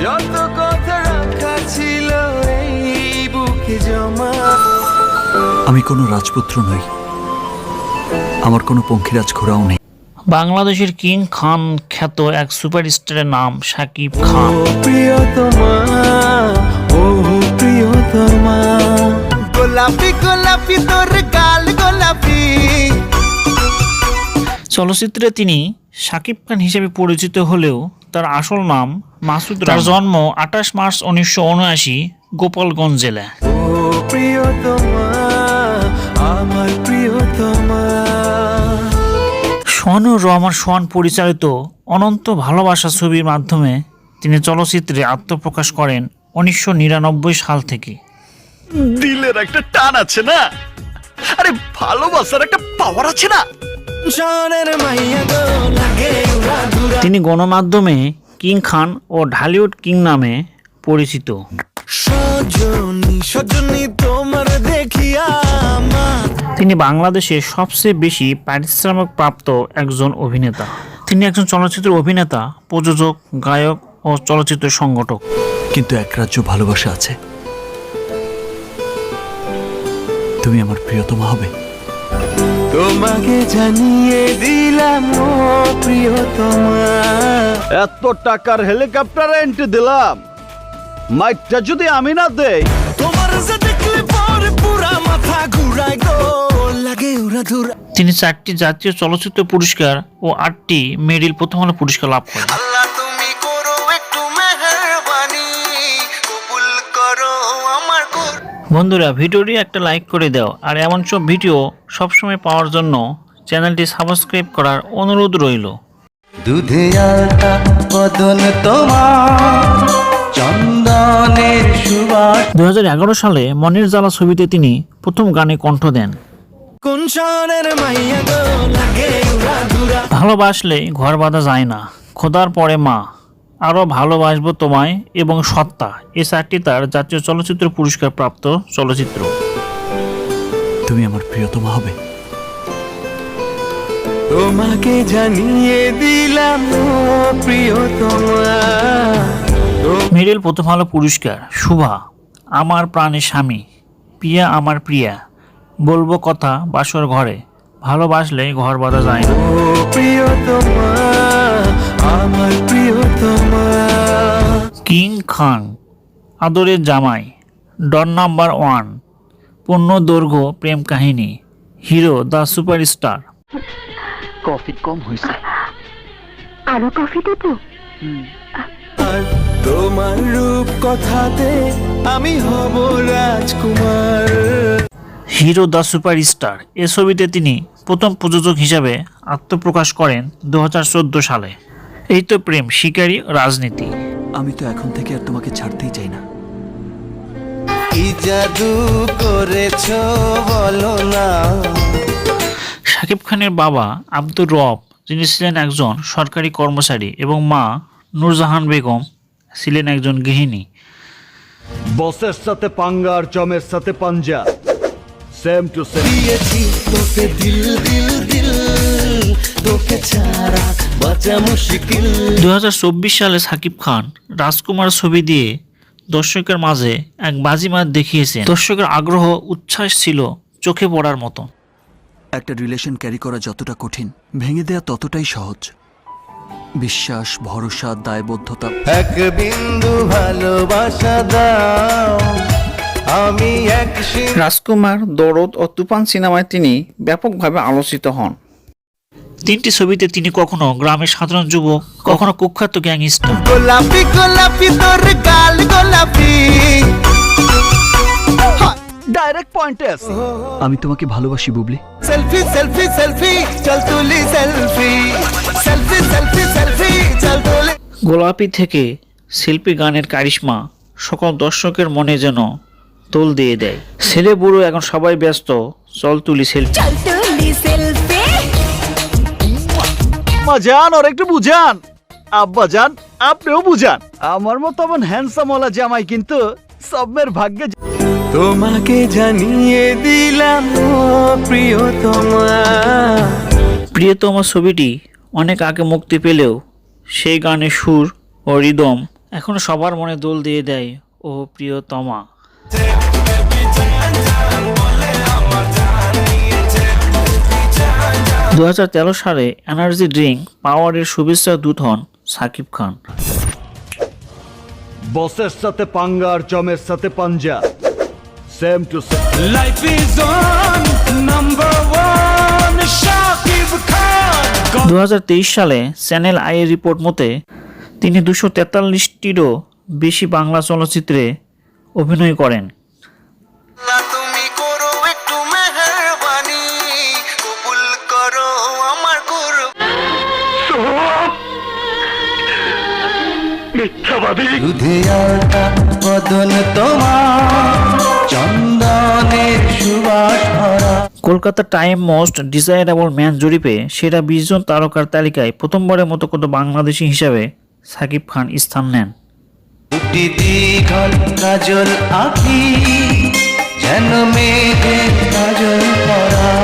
যত কথা রাখা ছিল এই বুকে জমা। আমি কোনো রাজপুত্র নই, আমার কোনো পঙ্খিরাজ ঘোড়াও নেই। বাংলাদেশের কিং খান খ্যাত এক সুপারস্টারের নাম শাকিব খান। প্রিয়তমা, ও প্রিয়তমা, গোলাপি গোলাপি তোর গাল গোলাপি। চলচ্চিত্রে তিনি শাকিব খান হিসেবে পরিচিত হলেও তার আসল নাম মাসুদ। তার জন্ম 28 মার্চ 1979 গোপালগঞ্জ জেলা। ও প্রিয়তমা, আমার প্রিয়তমা। সোহানুর রহমান সোহান পরিচালিত অনন্ত ভালোবাসা ছবির মাধ্যমে তিনি চলচ্চিত্রে আত্মপ্রকাশ করেন 1999 সাল থেকে। দিলের একটা টান আছে না, আরে ভালোবাসার একটা পাওয়ার আছে না। তিনি গণমাধ্যমে কিং খান ও ঢালিউড কিং নামে পরিচিত। তিনি বাংলাদেশের সবচেয়ে বেশি পারিশ্রমিক প্রাপ্ত একজন অভিনেতা। তিনি একজন চলচ্চিত্র অভিনেতা, প্রযোজক, গায়ক ও চলচ্চিত্র সংগঠক। কিন্তু এক রাজ্য ভালোবাসা আছে, তুমি আমার প্রিয়তমা হবে। তোমাকে জানিয়ে দিলাম ও প্রিয়তমা। এত টাকার হেলিকপ্টার রেন্ট দিলাম, মাইকটা যদি আমি না দেই। তোমার যে দেখলে পরে পুরা মাথা ঘুরায় গো, লাগে উড়াধুরা। তিনি 4টি জাতীয় চলচ্চিত্র পুরস্কার ও 8টি মেরিল প্রথম আলো পুরস্কার লাভ করেন। আল্লাহ তুমি করো একটু মেহেরবানি, কবুল করো আমার। বন্ধুরা, ভিডিওটি একটা লাইক করে দাও আর এমন সব ভিডিও সবসময় পাওয়ার জন্য চ্যানেলটি সাবস্ক্রাইব করার অনুরোধ রইল। দুধে আলতা বদন তোমার, চন্দনের সুবাস। 2011 সালে মনের জ্বালা ছবিতে তিনি প্রথম গানে কণ্ঠ দেন। কোন শহরের মাইয়া গো, লাগে উড়াধুরা। ভালোবাসলে ঘর বাঁধা যায় না, খোদার পরে মা, আরও ভালোবাসবো তোমায় এবং সত্তা, এই 4টি তার জাতীয় চলচ্চিত্র পুরস্কার প্রাপ্ত চলচ্চিত্র। তুমি আমার প্রিয়তমা হবে। তোমাকে জানিয়ে দিলাম ও প্রিয়তমা। মেরিল প্রথম আলো পুরস্কার, শুভা, আমার প্রাণের স্বামী, প্রিয়া আমার প্রিয়া, বলবো কথা বাসর ঘরে, ভালোবাসলে ঘর বাঁধা যায় না। ও প্রিয়তমা, আমার প্রিয়তমা। কিং খান, আদরের জামাই, ডন নাম্বার 1, পূর্ণ দৈর্ঘ্য প্রেম কাহিনী, হিরো দ্য সুপারস্টার। কফি কম হয়েছে, আরো কফি দেবো? আর তোমার রূপ কথাতে আমি হব রাজকুমার। হিরো দ্য সুপারস্টার এ ছবিতে তিনি প্রথম প্রযোজক হিসাবে আত্মপ্রকাশ করেন 2014 সালে। এই তো প্রেম, শিকারী, রাজনীতি। আমি তো এখন থেকে আর তোমাকে ছাড়তেই চাই না। কি জাদু করেছো বলো না। শাকিব খানের বাবা আব্দুর রব, যিনি ছিলেন একজন সরকারি কর্মচারী, এবং মা নূরজাহান বেগম ছিলেন একজন গৃহিণী। বসের সাথে পাঙ্গা আর চমের সাথে পাঞ্জা, সেম টু সেম। দিয়েছি তোকে দিল দিল দিল, তোকে ছাড়া বাঁচা মুশকিল। 2024 সালে শাকিব খান রাজকুমার ছবি দিয়ে দর্শকের মাঝে এক বাজিমাত দেখিয়েছেন। দর্শকের আগ্রহ উচ্ছ্বাস ছিল চোখে পড়ার মতো। একটা রিলেশন ক্যারি করা যতটা কঠিন, ভেঙে দেয়া ততটাই সহজ। বিশ্বাস, ভরসা, দায়বদ্ধতা। এক বিন্দু ভালোবাসা দাও, আমি এক রাজকুমার, দরদ ও তুফান সিনেমায় তিনি ব্যাপকভাবে আলোচিত হন। 3টি ছবিতে তিনি কখনো গ্রামের সাধারণ যুবক, কখনো কুখ্যাত গ্যাংস্টার। গোলাপি গোলাপি তোর গাল গোলাপি। ডাইরেক্ট পয়েন্টে আছে। আমি তোমাকে ভালোবাসি বুবলি। সেলফি সেলফি সেলফি চল তুলি সেলফি, সেলফি সেলফি সেলফি চল তুলি। গোলাপি থেকে শিল্পী গানের কারিশমা সকল দর্শকের মনে যেন তোল দিয়ে দেয়। ছেলে বুড়ো এখন সবাই ব্যস্ত, চল তুলি সেলফি। চল তুলি সেলফি। আম্মা জান ওর একটু বুঝান, আব্বা জান আপনিও বুঝান। আমার মতো এমন হ্যান্ডসাম ওলা জামাই কিন্তু সবের ভাগ্যে। তোমাকে জানিয়ে দিলাম ও প্রিয়তমা। প্রিয়তমা ছবিটি অনেক আগে মুক্তি পেলেও সেই গানের সুর ও রিদম এখন সবার মনে দোল দিয়ে দেয় ও প্রিয়তমা। 2013 সালে এনার্জি ড্রিঙ্ক পাওয়ারের শুভেচ্ছা দূত হন সাকিব খান। বসের সাথে পাঙ্গা আর জমের সাথে পাঞ্জা, same to same. Life is on number one, Shakib Khan. 2023 সালে চ্যানেল আইয়ের রিপোর্ট মতে তিনি 243টিরও বেশি বাংলা চলচ্চিত্রে অভিনয় করেন। তুমি করো একটু মেহেরবানি, কবুল করো আমার দুধে আলতা বদন তোমার, চন্দনের সুবাস ভরা। Kolkata time most desirable man জরিপে সেরা 20 জন তারকার তালিকায় প্রথমবারের মতো কোনো বাংলাদেশি হিসাবে সাকিব খান স্থান নেন। দুটি দীঘল কাজল আঁখি, যেন মেঘে